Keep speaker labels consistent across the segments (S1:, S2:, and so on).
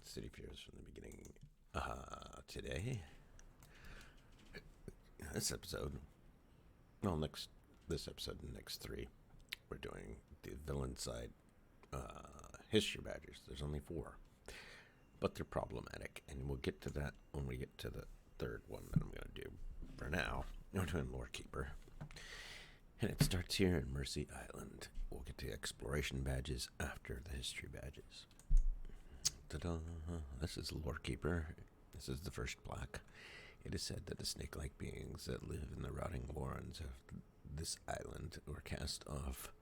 S1: City Fears from the beginning. Today, this episode, this episode and next three, we're doing the villain side history badges. There's only 4, but they're problematic, and we'll get to that when we get to the third one that I'm going to do. For now, we're doing Lorekeeper, and it starts here in Mercy Island. We'll get to the exploration badges after the history badges. Ta-da! This is Lorekeeper. This is the first plaque. It is said that the snake-like beings that live in the rotting warrens of this island were cast off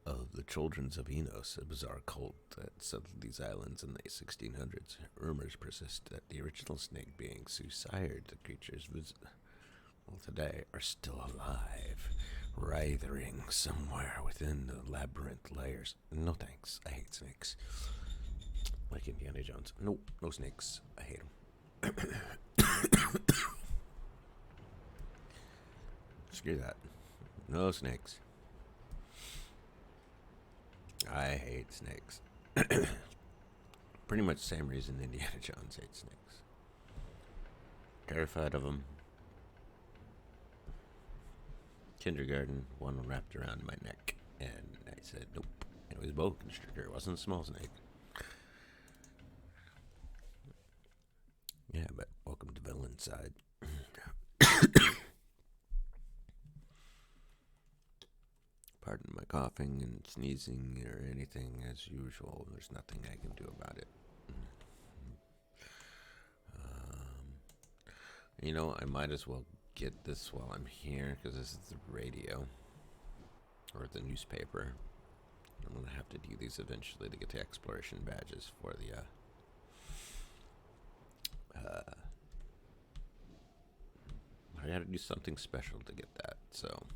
S1: of the Children of Enos, a bizarre cult that settled these islands in the 1600s. Rumors persist that the original snake beings who sired the creatures today are still alive, writhing somewhere within the labyrinth layers. No thanks. I hate snakes. Like Indiana Jones. Nope, no snakes. I hate them. Screw that. No snakes. I hate snakes. Pretty much the same reason Indiana Jones hates snakes. Terrified of them. Kindergarten, one wrapped around my neck, and I said nope. It was a boa constrictor. It wasn't a small snake. Yeah, but welcome to Villain Side. Pardon my coughing and sneezing or anything as usual. There's nothing I can do about it. I might as well get this while I'm here because this is the radio or the newspaper. I'm going to have to do these eventually to get the exploration badges for the I gotta do something special to get that, so.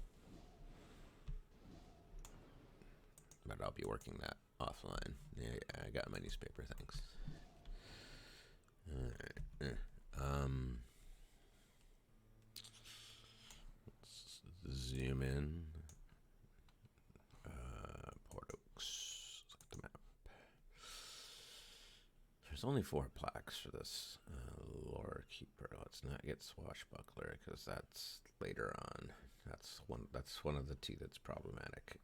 S1: But I'll be working that offline. Yeah, I got my newspaper, thanks. Alright. Let's zoom in. Port Oaks. Let's look at the map. There's only 4 plaques for this Lorekeeper. Let's not get Swashbuckler because that's later on. That's one of the 2 that's problematic.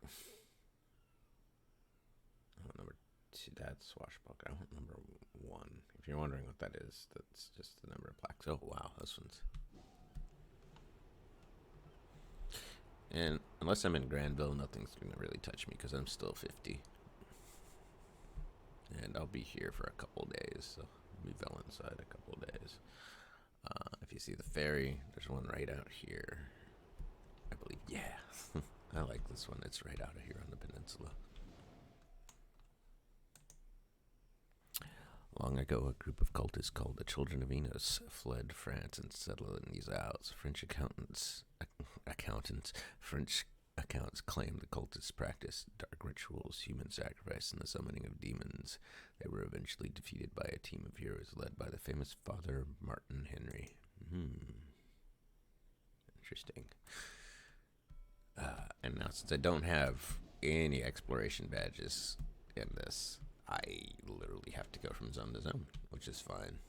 S1: Number 2, that's Swashbuckler. I want number 1. If you're wondering what that is, that's just the number of plaques. Oh wow, this one's. And unless I'm in Granville, nothing's gonna really touch me because I'm still 50. And I'll be here for a couple days, so I'll be Villain Side a couple days. If you see the ferry, there's one right out here. I believe, yeah. I like this one. It's right out of here on the peninsula. Long ago, a group of cultists called the Children of Enos fled France and settled in these isles. French accounts claim the cultists practiced dark rituals, human sacrifice, and the summoning of demons. They were eventually defeated by a team of heroes led by the famous Father Martin Henry. Interesting. And now, since I don't have any exploration badges in this, I literally have to go from zone to zone, which is fine.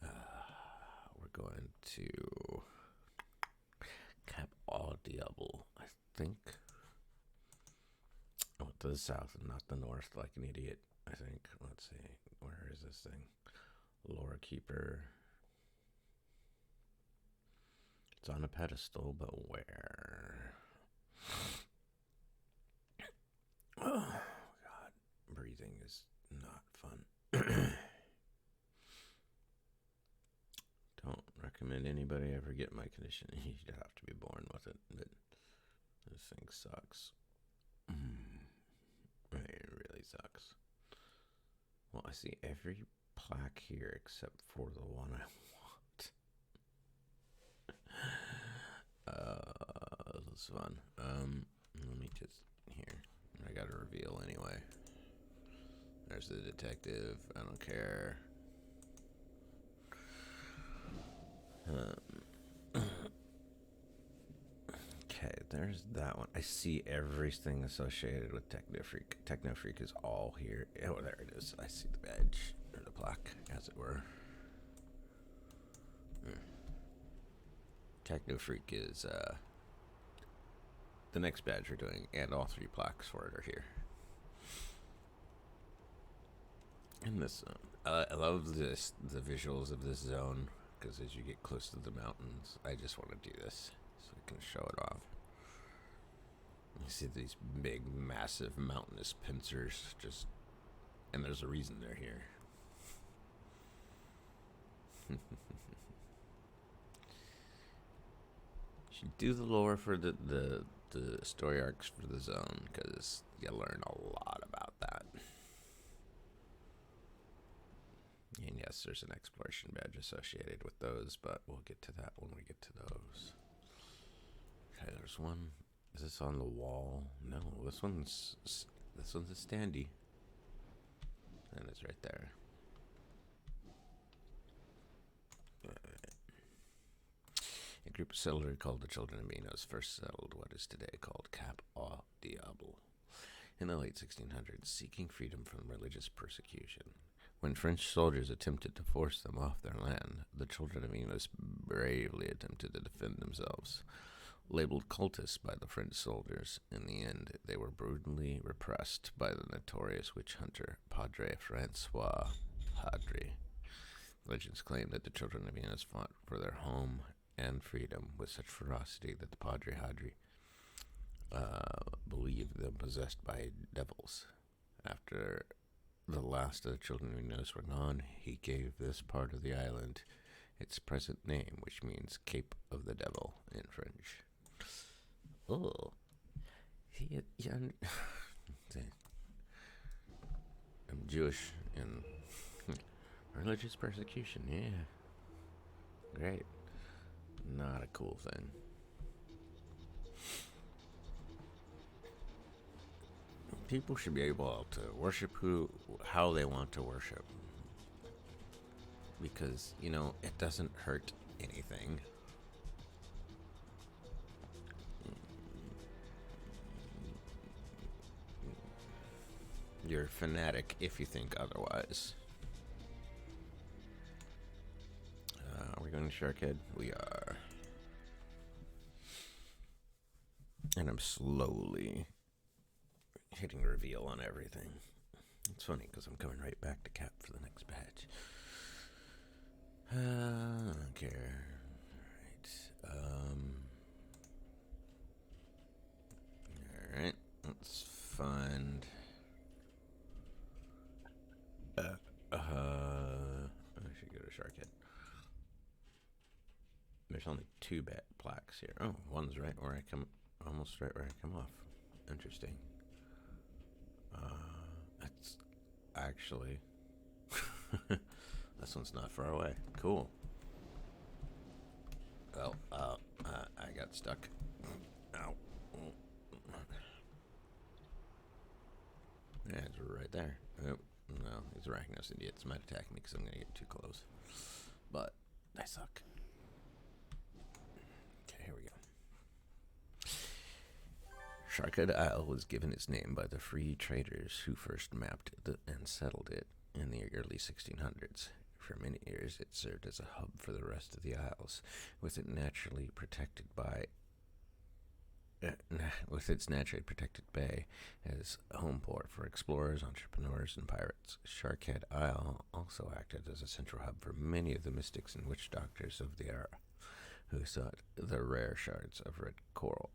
S1: We're going to Cap au Diable, I think. Oh, to the south and not the north, like an idiot, I think. Let's see. Where is this thing? Lorekeeper. It's on a pedestal, but where? Oh, God. Breathing is not fun. Don't recommend anybody ever get my condition. You'd have to be born with it, but this thing sucks. It really sucks. Well, I see every plaque here except for the one I want. This is fun. Let me just, here. I got a reveal anyway. There's the detective. I don't care. Okay, there's that one. I see everything associated with Technofreak. Technofreak is all here. Oh, there it is. I see the badge, or the plaque, as it were. Technofreak is the next badge we're doing, and all 3 plaques for it are here. In this zone, I love the visuals of this zone, because as you get close to the mountains, I just want to do this so I can show it off. You see these big, massive, mountainous pincers, and there's a reason they're here. Should do the lore for the story arcs for the zone, because you learn a lot about that. And yes, there's an exploration badge associated with those, but we'll get to that when we get to those. Okay, there's one. Is this on the wall? No, this one's a standee. And it's right there. A group of settlers called the Children of Minos first settled what is today called Cap au Diable in the late 1600s, seeking freedom from religious persecution. When French soldiers attempted to force them off their land, the Children of Minos bravely attempted to defend themselves. Labeled cultists by the French soldiers, in the end they were brutally repressed by the notorious witch hunter Padre Francois Hadri. Legends claim that the Children of Minos fought for their home and freedom with such ferocity that the Padre Hadri believed them possessed by devils. After the last of the Children of Minos were gone, he gave this part of the island its present name, which means Cape of the Devil in French. Oh, I'm Jewish and religious persecution, yeah. Great. Not a cool thing. People should be able to worship how they want to worship. Because, it doesn't hurt anything. You're a fanatic if you think otherwise. Are we going to Sharkhead? We are. And I'm slowly hitting reveal on everything. It's funny because I'm coming right back to Cap for the next badge. I don't care. Alright. Let's find... I should go to Sharkhead. There's only 2 plaques here. Oh, one's right where I come... Almost right where I come off. Interesting. That's actually... This one's not far away. Cool. Well, I got stuck. Ow. Yeah, it's right there. Oh, no, these arachnos idiots might attack me because I'm going to get too close. But I suck. Okay, here we go. Sharkhead Isle was given its name by the free traders who first mapped and settled it in the early 1600s. For many years, it served as a hub for the rest of the isles, with its naturally protected bay as a home port for explorers, entrepreneurs, and pirates. Sharkhead Isle also acted as a central hub for many of the mystics and witch doctors of the era, who sought the rare shards of red coral.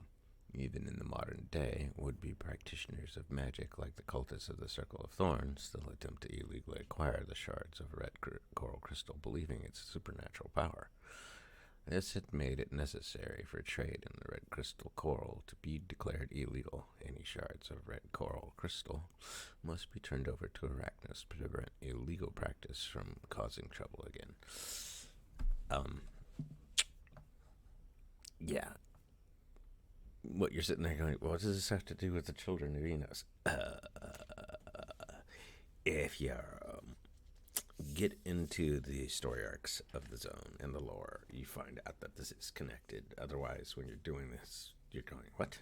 S1: Even in the modern day, would-be practitioners of magic like the cultists of the Circle of Thorns still attempt to illegally acquire the shards of red coral crystal, believing its supernatural power. This had made it necessary for trade in the red crystal coral to be declared illegal. Any shards of red coral crystal must be turned over to arachnos to prevent illegal practice from causing trouble again. Yeah. What you're sitting there going, what does this have to do with the Children of Minos? If you get into the story arcs of the zone and the lore, you find out that this is connected. Otherwise, when you're doing this, You're going, what?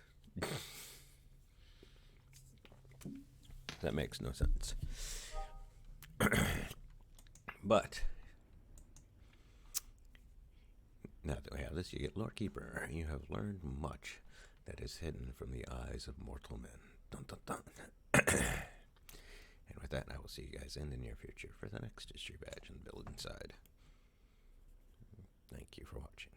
S1: That makes no sense. But now that we have this, you get Lorekeeper. You have learned much that is hidden from the eyes of mortal men. Dun, dun, dun. And with that, I will see you guys in the near future for the next history badge and build inside. Thank you for watching.